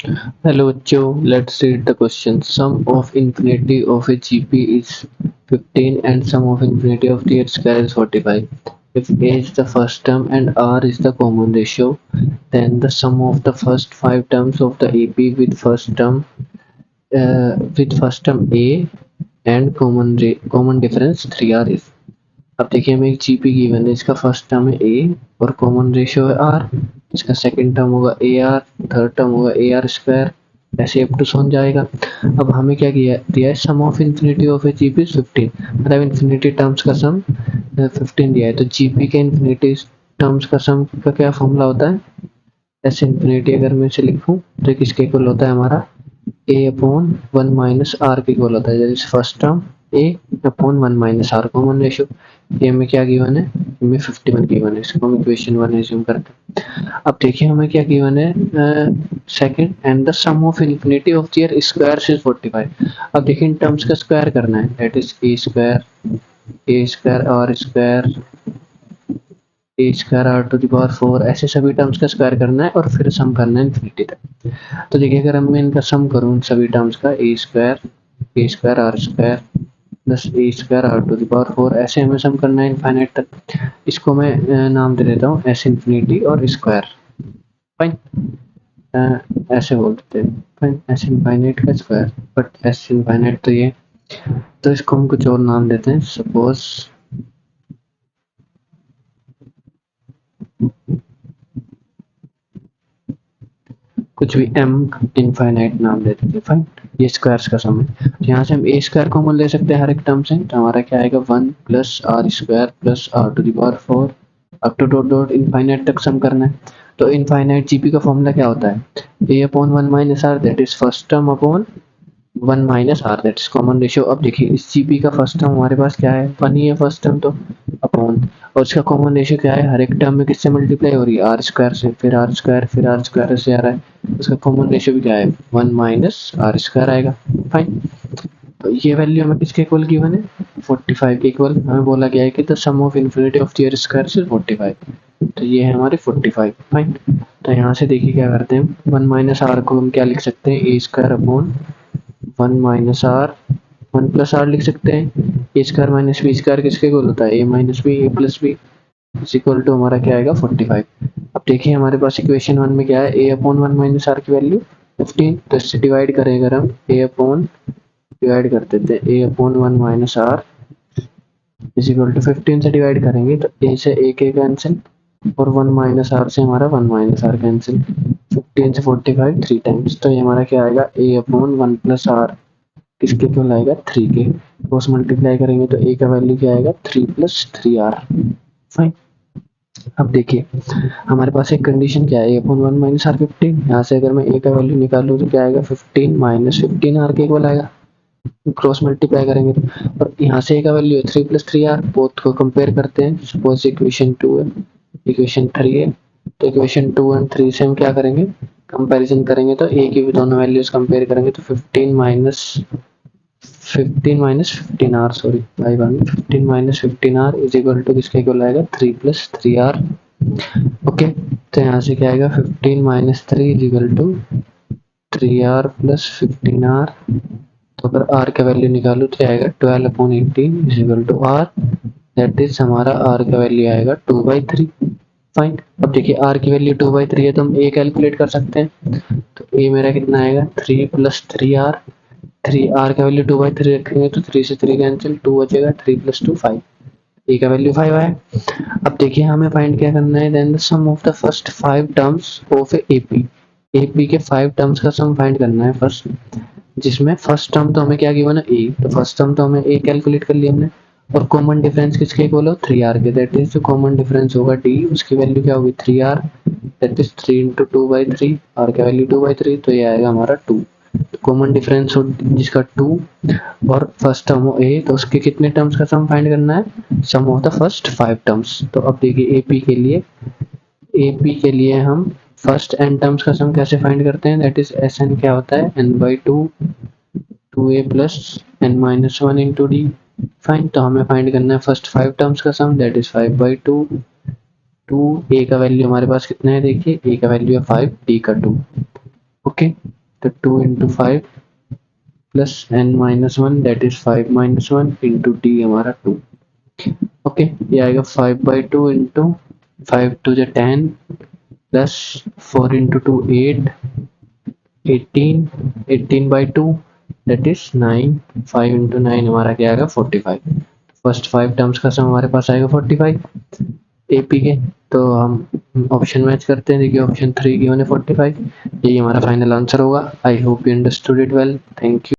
Hello बच्चों, let's read the question. Sum of infinity of a GP is 15 and sum of infinity of the square is 45. If A is the first term and R is the common ratio, then the sum of the first five terms of the AP with first term A and common difference 3R is. अब देखिए हमें एक GP given है, इसका first term है A और common ratio है R, इसका सेकंड टर्म होगा ए आर, थर्ड टर्म होगा ए आर स्क्वायर, ऐसे अप टू सोन जाएगा। अब हमें क्या किया दिया है, sum of infinity of A GP 15, मतलब इन्फिनिटी टर्म्स का सम 15 दिया है, तो जीपी के इन्फिनिटी टर्म्स का सम का क्या फॉर्मूला होता है, ऐसे इन्फिनिटी अगर मैं इसे लिखूं तो किसके इक्वल होता है हमारा a upon one minus r के इक्वल होता है, first term a upon one minus r common ratio. ये हमें क्या गिवन है, हमें 51 गिवन है, इसको हम इक्वेशन 1 एज्यूम करते हैं। अब देखिए हमें क्या गिवन है, second and the sum of infinity of their squares is 45। अब देखिए इन टर्म्स का स्क्वायर करना है, that is a square are square a square are to the power 4, ऐसे सभी टर्म्स का स्क्वायर करना है और फिर सम करना है इन्फिनिटी तक। तो देखिए अगर मैं इनका सम करूँ सभी टर्म्स का, A square are square plus A square are to the power 4, ऐसे हमें सम करना है इनफाइनाइट तक। इसको मैं नाम दे देता हूँ एस इन्फिनिटी और स्क्वायर, फाइन, ऐसे बोल देते हैं, फाइन, एस इनफाइनाइट का स्क्वायर, बट एस इनफाइनाइट तो ये, तो इसको हम कुछ और नाम देते हैं, सपोज कुछ भी m इनफाइनाइट नाम दे देते हैं, फाइन, ये स्क्वायर्स का सम है। तो यहाँ से हम ए स्क्वायर कॉमन ले सकते हैं हर एक टर्म से, तो हमारा क्या आएगा 1 plus r square plus r to the power 4 up to dot dot infinite तक सम करना है। तो इनफाइनाइट जीपी का फॉर्मूला क्या होता है, A upon one minus R, that is first term upon one minus R, that is common ratio. अब देखिए इस जीपी का फर्स्ट टर्म हमारे पास क्या है, वन ही है फर्स्ट टर्म, तो अपॉन, और इसका कॉमन रेशियो क्या है, हर एक टर्म में किससे मल्टीप्लाई हो रही है, आर स्क्वायर से, फिर आर स्क्वायर, फिर आर स्क्वायर से आ रहा है, उसका कॉमन रेशियो भी क्या है, वन माइनस आर स्क्वायर आएगा, फाइन। तो ये वैल्यू हमें किसके इक्वल गिवन है, 45 के इक्वल। हमें बोला गया है कि the sum of infinity of their square is 45, तो ये है हमारे 45, फाइन। तो यहाँ से देखिए क्या करते हैं, वन माइनस आर को हम क्या लिख सकते हैं, A square upon one minus R, one plus R लिख सकते हैं, A square minus B square किसके इक्वल होता है, A minus B, A plus B is equal to हमारा क्या आएगा 45। अब देखिए हमारे पास इक्वेशन 1 में क्या है, A upon one minus are की वैल्यू 15, तो इससे डिवाइड करें अगर हम, ए अपॉन डिवाइड कर देते हैं, A upon one minus R is equal to 15 से डिवाइड करेंगे तो ए से ए के कैंसिल और वन माइनस आर से हमारा वन माइनस आर कैंसिल, 15 से 45 थ्री टाइम्स, तो ये हमारा क्या आएगा, ए अपॉन वन प्लस आर किसके इक्वल आएगा, 3 के, क्रॉस मल्टीप्लाई करेंगे तो ए का वैल्यू क्या आएगा, 3 प्लस 3r, फाइन। अब देखिए हमारे पास एक कंडीशन क्या है, A upon one minus are 15, यहाँ से अगर मैं ए का वैल्यू निकालूँ तो क्या आएगा, 15 माइनस 15r के इक्वल आएगा, क्रॉस मल्टीप्लाई करेंगे तो, और यहाँ से ए का वैल्यू है 3 प्लस 3r, बोथ को कंपेयर करते हैं, सपोज इक्वेशन 2 है, इक्वेशन 3 है, तो इक्वेशन 2 एंड 3 से हम क्या करेंगे, कंपैरिजन करेंगे, तो ए की भी दोनों वैल्यूज कंपेयर करेंगे तो 15 माइनस 15r, सॉरी भाई 15 minus 15r is equal to किसके इक्वल आएगा, 3 प्लस 3r, ओके। तो यहाँ से क्या आएगा, 15 minus 3 is equal to 3r plus 15r, तो अगर r का वैल्यू निकालू तो आएगा 12 upon 18 is equal to r, that is हमारा r का वैल्यू आएगा 2/3, फाइन। अब देखिए r की वैल्यू 2/3 है तो हम a कैलकुलेट कर सकते हैं, तो a मेरा कितना आएगा, 3 प्लस 3r, 3r का वैल्यू 2/3 रखेंगे तो 3 से 3 कैंसिल, 2 बचेगा, 3 प्लस 2 5, ए का वैल्यू 5 आया। अब देखिए हमें फाइंड क्या करना है, then the sum of the first 5 terms of AP, AP के 5 टर्म्स का सम फाइंड करना है फर्स्ट, जिसमें फर्स्ट टर्म तो हमें क्या गिवन है, ए, तो फर्स्ट टर्म तो हमें ए कैलकुलेट कर लिया हमने, और कॉमन डिफरेंस किसके इक्वल हो, 3r के, दैट इज जो कॉमन डिफरेंस होगा डी, उसकी वैल्यू क्या होगी 3r, that is 3 into 2/3, r का वैल्यू 2/3, तो ये आएगा हमारा 2, कॉमन डिफरेंस हो जिसका 2 और फर्स्ट टर्म हो ए, तो उसके कितने टर्म्स का सम फाइंड करना है, sum of the first 5 terms. तो अब देखिए एपी के लिए हम फर्स्ट एन टर्म्स का सम कैसे फाइंड करते हैं, दैट इज एस एन क्या होता है, n by two, two a plus n minus one into d, fine. तो हमें फाइंड करना है फर्स्ट 5 टर्म्स का sum, that is 5/2, two a का वैल्यू हमारे पास कितना है, देखिए ए का वैल्यू है 5, डी का 2, ओके। तो 2 into 5 plus n minus 1 that is 5 minus 1 into D हमारा 2। ओके, ये आएगा 5/2 इंटू 5 टू ज 10 plus 4 into 2 8 18 18/2 that is 9 5 into 9 हमारा क्या आएगा 45। फर्स्ट 5 टर्म्स का सम हमारे पास आएगा 45 एपी के। तो हम ऑप्शन मैच करते हैं, देखिए ऑप्शन 3 गिवन है 45, यही हमारा फाइनल आंसर होगा। I hope you understood it well, thank you.